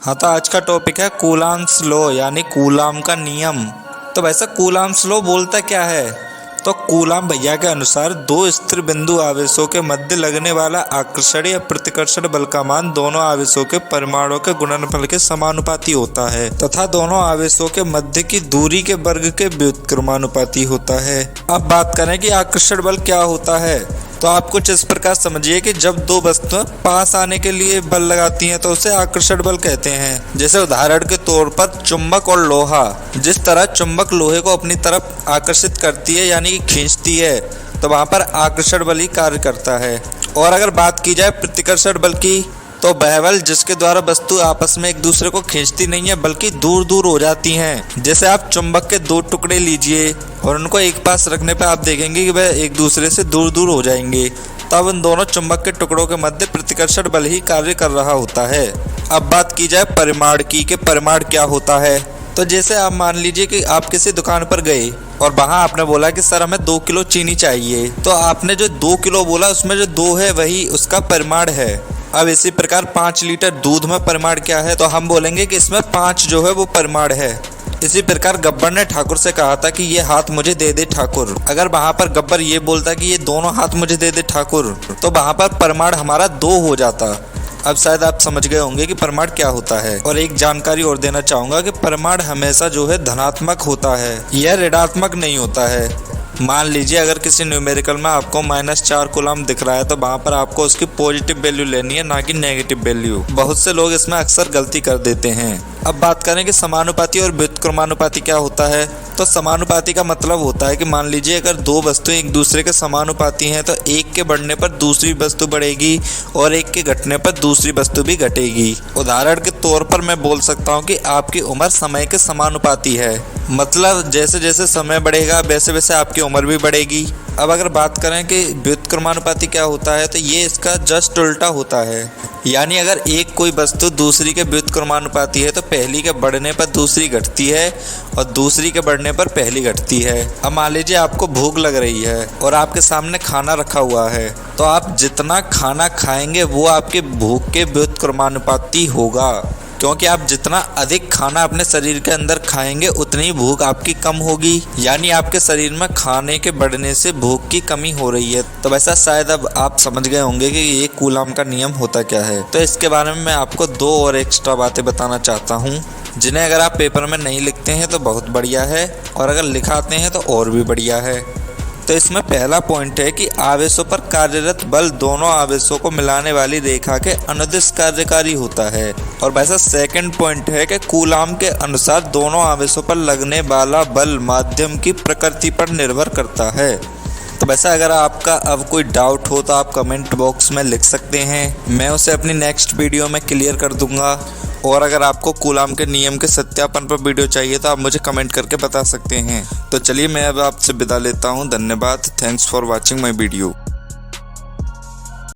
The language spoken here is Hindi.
हाँ, तो आज का टॉपिक है कूलाम्स लॉ यानी कूलाम का नियम। तो वैसे कूलाम्स लॉ बोलता क्या है? तो कूलाम भैया के अनुसार दो स्थिर बिंदु आवेशों के मध्य लगने वाला आकर्षण या प्रतिकर्षण बल का मान दोनों आवेशों के परिमाणों के गुणनफल के समानुपाती होता है तथा दोनों आवेशों के मध्य की दूरी के वर्ग के व्युत्क्रमानुपाती होता है। अब बात करें कि आकर्षण बल क्या होता है, तो आप कुछ इस प्रकार समझिए कि जब दो वस्तुएं पास आने के लिए बल लगाती हैं तो उसे आकर्षण बल कहते हैं। जैसे उदाहरण के तौर पर चुंबक और लोहा, जिस तरह चुंबक लोहे को अपनी तरफ आकर्षित करती है यानी कि खींचती है, तो वहां पर आकर्षण बल ही कार्य करता है। और अगर बात की जाए प्रतिकर्षण बल की, तो वह बल जिसके द्वारा वस्तु आपस में एक दूसरे को खींचती नहीं है बल्कि दूर दूर हो जाती हैं। जैसे आप चुंबक के दो टुकड़े लीजिए और उनको एक पास रखने पर आप देखेंगे कि वह एक दूसरे से दूर दूर हो जाएंगे, तब उन दोनों चुंबक के टुकड़ों के मध्य प्रतिकर्षण बल ही कार्य कर रहा होता है। अब बात की जाए परिमाण की कि परिमाण क्या होता है। तो जैसे आप मान लीजिए कि आप किसी दुकान पर गए और वहां आपने बोला कि सर हमें 2 किलो चीनी चाहिए, तो आपने जो 2 किलो बोला उसमें जो 2 है वही उसका परिमाण है। अब इसी प्रकार 5 लीटर दूध में परिमाण क्या है, तो हम बोलेंगे कि इसमें 5 जो है वो परिमाण है। इसी प्रकार गब्बर ने ठाकुर से कहा था कि ये हाथ मुझे दे दे ठाकुर। अगर वहां पर गब्बर ये बोलता कि ये दोनों हाथ मुझे दे दे ठाकुर, तो वहां पर परिमाण हमारा 2 हो जाता। अब शायद आप समझ गए होंगे कि परिमाण क्या होता है। और एक जानकारी और देना चाहूंगा कि परिमाण हमेशा जो है धनात्मक होता है, यह ऋणात्मक नहीं होता है। मान लीजिए अगर किसी न्यूमेरिकल में आपको -4 कूलाम दिख रहा है, तो वहां पर आपको उसकी पॉजिटिव वैल्यू लेनी है, ना कि नेगेटिव वैल्यू। बहुत से लोग इसमें अक्सर गलती कर देते हैं। अब बात करें कि समानुपाती और व्युत्क्रमानुपाती क्या होता है। तो समानुपाती का मतलब होता है कि मान लीजिए अगर दो वस्तुएं एक दूसरे के समानुपाती हैं, तो एक के बढ़ने पर दूसरी वस्तु बढ़ेगी और एक के घटने पर दूसरी वस्तु भी घटेगी। उदाहरण के तौर पर मैं बोल सकता हूं कि आपकी उम्र समय के समानुपाती है, मतलब जैसे जैसे समय बढ़ेगा वैसे वैसे आपकी उम्र भी बढ़ेगी। अब अगर बात करें कि व्युत्क्रमानुपाती क्या होता है, तो ये इसका जस्ट उल्टा होता है। यानी अगर एक कोई वस्तु दूसरी के व्युत्क्रमानुपाती है तो पहली के बढ़ने पर दूसरी घटती है और दूसरी के बढ़ने पर पहली घटती है। अब मान लीजिए आपको भूख लग रही है और आपके सामने खाना रखा हुआ है, तो आप जितना खाना खाएंगे वो आपके भूख के व्युत्क्रमानुपाती होगा, क्योंकि आप जितना अधिक खाना अपने शरीर के अंदर खाएंगे उतनी भूख आपकी कम होगी। यानी आपके शरीर में खाने के बढ़ने से भूख की कमी हो रही है। तो वैसा शायद अब आप समझ गए होंगे कि ये कूलाम का नियम होता क्या है। तो इसके बारे में मैं आपको 2 और एक्स्ट्रा बातें बताना चाहता हूँ, जिन्हें अगर आप पेपर में नहीं लिखते हैं तो बहुत बढ़िया है, और अगर लिखाते हैं तो और भी बढ़िया है। तो इसमें पहला पॉइंट है कि आवेशों पर कार्यरत बल दोनों आवेशों को मिलाने वाली रेखा के अनुदिश कार्यकारी होता है। और वैसा सेकंड पॉइंट है कि कूलाम के अनुसार दोनों आवेशों पर लगने वाला बल माध्यम की प्रकृति पर निर्भर करता है। तो वैसा अगर आपका अब कोई डाउट हो तो आप कमेंट बॉक्स में लिख सकते हैं, मैं उसे अपनी नेक्स्ट वीडियो में क्लियर कर दूंगा। और अगर आपको कूलाम के नियम के सत्यापन पर वीडियो चाहिए तो आप मुझे कमेंट करके बता सकते हैं। तो चलिए मैं अब आपसे विदा लेता हूँ। धन्यवाद। Thanks for watching my video.